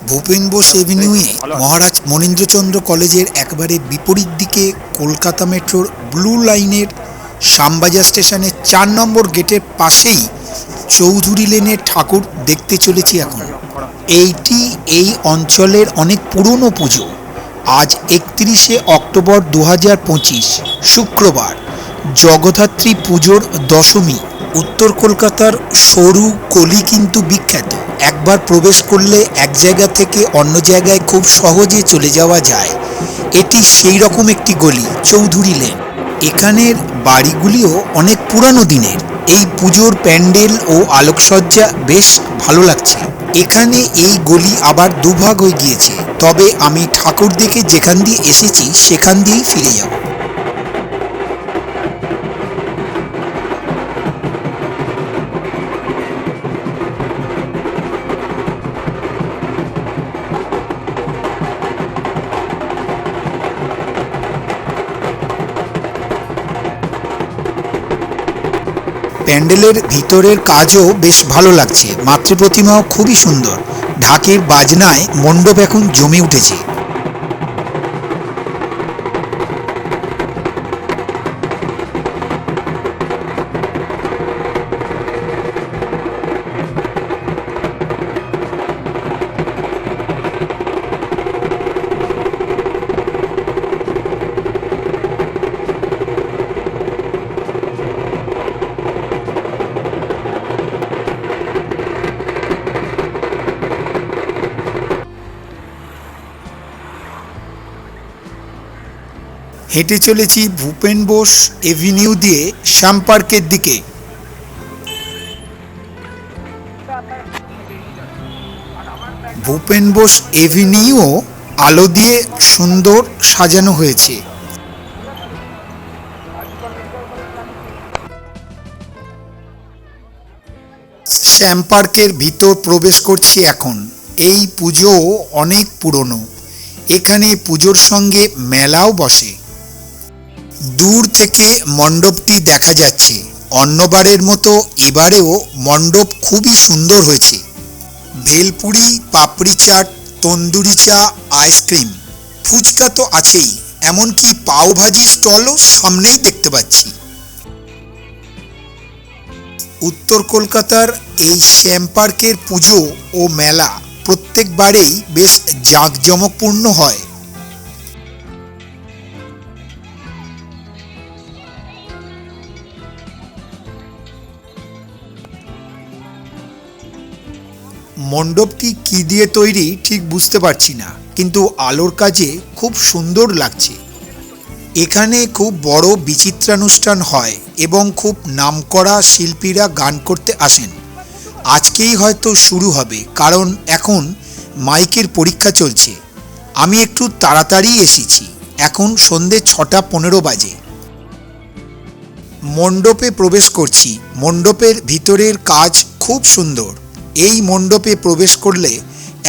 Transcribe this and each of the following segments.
ভূপেন বোস এভিনিউয়ে মহারাজ মনীন্দ্রচন্দ্র কলেজের একবারে বিপরীত দিকে কলকাতা মেট্রোর ব্লু লাইনের শ্যামবাজার স্টেশনের 4 নম্বর গেটের পাশেই চৌধুরী লেনের ঠাকুর দেখতে চলেছি এখন। এইটি এই অঞ্চলের অনেক পুরনো পুজো। আজ 31শে অক্টোবর 2025 শুক্রবার, জগদ্ধাত্রী পুজোর দশমী। উত্তর কলকাতার সরু গলি কিন্তু বিখ্যাত। একবার প্রবেশ করলে এক জায়গা থেকে অন্য জায়গায় খুব সহজে চলে যাওয়া যায়। এটি সেই রকম একটি গলি, চৌধুরী লেন। এখানের বাড়িগুলিও অনেক পুরানো দিনের। এই পুজোর প্যান্ডেল ও আলোকসজ্জা বেশ ভালো লাগছে। এখানে এই গলি আবার দুভাগ হয়ে গিয়েছে, তবে আমি ঠাকুর দেখে যেখান দিয়ে এসেছি সেখান দিয়েই ফিরে যাব। প্যান্ডেলের ভিতরের কাজও বেশ ভালো লাগছে। মাতৃপ্রতিমাও খুবই সুন্দর। ঢাকের বাজনায় মণ্ডপ এখন জমে উঠেছে। হেঁটে চলেছি ভূপেন বোস এভিনিউ দিয়ে শ্যাম পার্কের দিকে। ভূপেন বোস এভিনিউ আলো দিয়ে সুন্দর সাজানো হয়েছে। শ্যাম পার্কের ভিতর প্রবেশ করছি এখন। এই পুজো অনেক পুরনো। এখানে পুজোর সঙ্গে মেলাও বসে। দূর থেকে মণ্ডপটি দেখা যাচ্ছে। অন্যবারের মতো এবারেও মণ্ডপ খুবই সুন্দর হয়েছে। ভেলপুরি, পাপড়ি চাট, তন্দুরি চা, আইসক্রিম, ফুচকা তো আছেই, এমনকি পাওভাজি স্টলও সামনেই দেখতে পাচ্ছি। উত্তর কলকাতার এই শ্যাম পার্কের পুজো ও মেলা প্রত্যেকবারেই বেশ জাঁকজমকপূর্ণ হয়। মণ্ডপটি কী দিয়ে তৈরি ঠিক বুঝতে পারছি না, কিন্তু আলোর কাজে খুব সুন্দর লাগছে। এখানে খুব বড় বিচিত্রানুষ্ঠান হয় এবং খুব নামকরা শিল্পীরা গান করতে আসেন। আজকেই হয়তো শুরু হবে, কারণ এখন মাইকের পরীক্ষা চলছে। আমি একটু তাড়াতাড়ি এসেছি। এখন সন্ধে 6:15 বাজে। মণ্ডপে প্রবেশ করছি। মণ্ডপের ভিতরের কাজ খুব সুন্দর। এই মণ্ডপে প্রবেশ করলে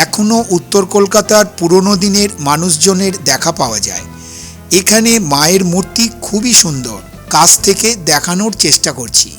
এখনও উত্তর কলকাতার পুরনো দিনের মানুষজনের দেখা পাওয়া যায়। এখানে মায়ের মূর্তি খুবই সুন্দর। কাছ থেকে দেখানোর চেষ্টা করছি।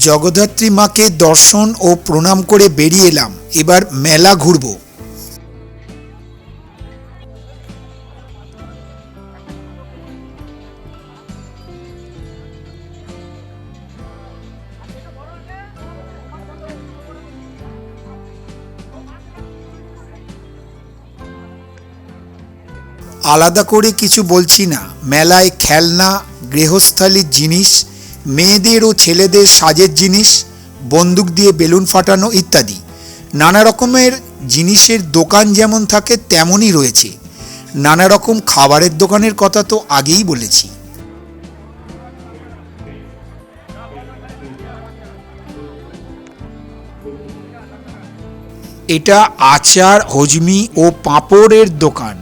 জগদ্ধাত্রী মাকে দর্শন ও প্রণাম করে বেরিয়ে এলাম। এবার মেলা ঘুরব। আলাদা করে কিছু বলছি না। মেলায় খেলনা, গৃহস্থালির জিনিস, মেয়েদের ও ছেলেদের সাজের জিনিস, বন্দুক দিয়ে বেলুন ফাটানো ইত্যাদি। নানা রকমের জিনিসের দোকান যেমন থাকে তেমনই রয়েছে। নানা রকম খাবারের দোকানের কথা তো আগেই বলেছি। এটা আচার, হজমি ও পাঁপড়ের দোকান।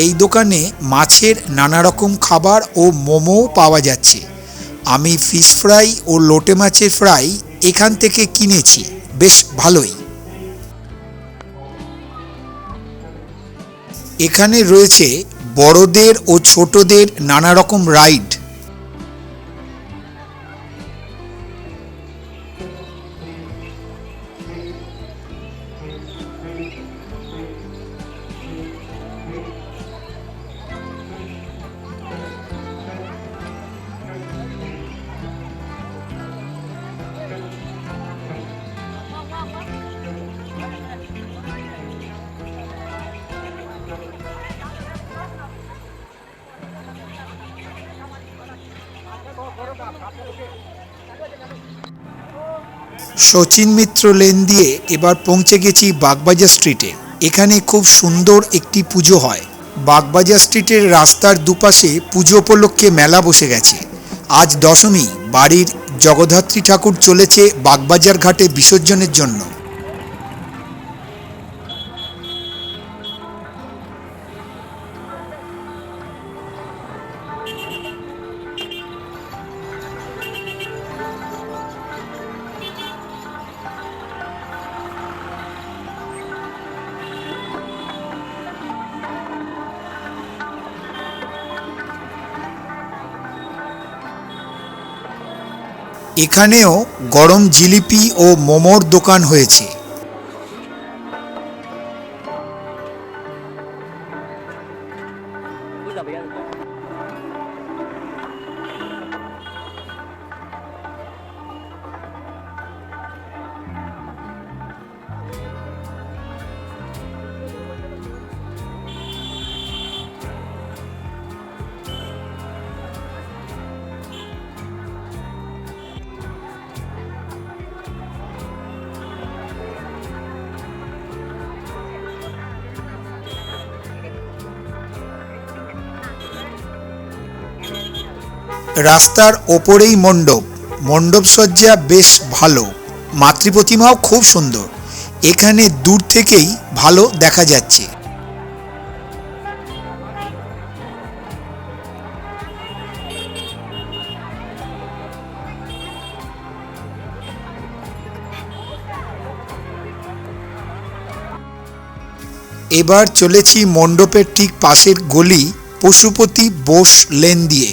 এই দোকানে মাছের নানা রকম খাবার ও মোমোও পাওয়া যাচ্ছে। আমি ফিশ ফ্রাই ও লোটে মাছের ফ্রাই এখান থেকে কিনেছি, বেশ ভালোই। এখানে রয়েছে বড়দের ও ছোটদের নানা রকম রাইড। শচীন মিত্র লেন দিয়ে এবার পৌঁছে গেছি বাগবাজার স্ট্রিটে। এখানে খুব সুন্দর একটি পুজো হয়। বাগবাজার স্ট্রিটের রাস্তার দুপাশে পুজো উপলক্ষে মেলা বসে গেছে। আজ দশমী, বাড়ির জগদ্ধাত্রী ঠাকুর চলেছে বাগবাজার ঘাটে বিসর্জনের জন্য। এখানেও গরম জিলিপি ও মোমোর দোকান হয়েছে। রাস্তার ওপরেই মণ্ডপ। মণ্ডপসজ্জা বেশ ভালো। মাতৃপ্রতিমাও খুব সুন্দর। এখানে দূর থেকেই ভালো দেখা যাচ্ছে। এবার চলেছি মণ্ডপের ঠিক পাশের গলি পশুপতি বোস লেন দিয়ে।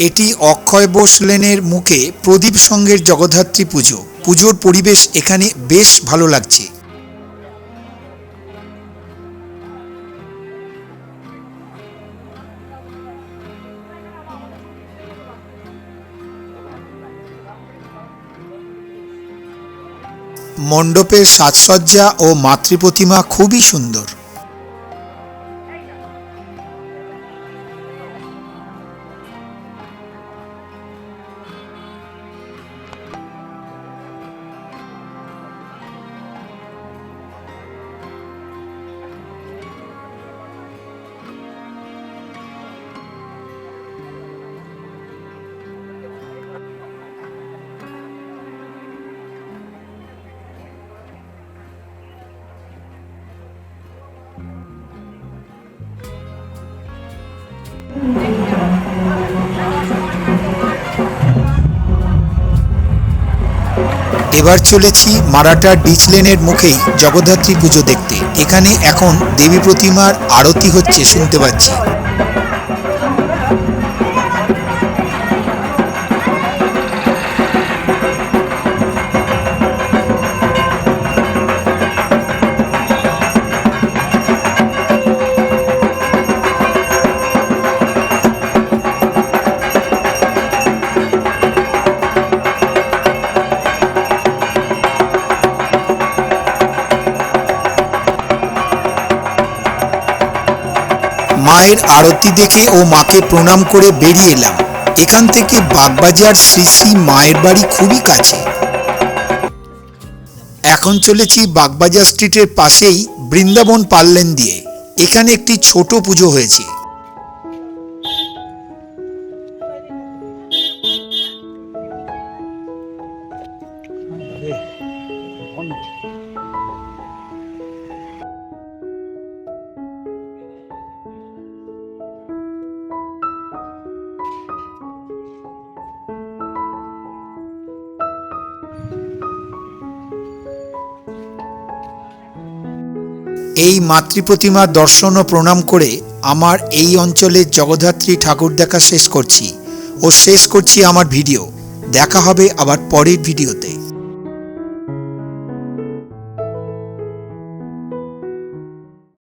এটি অক্ষয় বোস লেনের মুখে প্রদীপ সঙ্গের জগদ্ধাত্রী পুজো। পুজোর পরিবেশ এখানে বেশ ভালো লাগছে। মণ্ডপের সাজসজ্জা ও মাতৃপ্রতিমা খুবই সুন্দর। এবার চলেছি মারাঠার ডিচ লেনের মুখেই জগদ্ধাত্রী পুজো দেখতে। এখানে এখন দেবী প্রতিমার আরতি হচ্ছে শুনতে পাচ্ছি। মায়ের আরতি দেখে ও মাকে প্রণাম করে বেরিয়ে এলাম। এখান থেকে বাগবাজার শ্রী শ্রী মায়ের বাড়ি খুবই কাছে। এখন চলেছি বাগবাজার স্ট্রিটের পাশেই বৃন্দাবন পার্লেন দিয়ে। এখানে একটি ছোট পুজো হয়েছে। এই মাতৃপ্রতিমার দর্শন ও প্রণাম করে আমার এই অঞ্চলের জগদ্ধাত্রী ঠাকুর দেখা শেষ করছি আমার ভিডিও। দেখা হবে আবার পরের ভিডিওতে।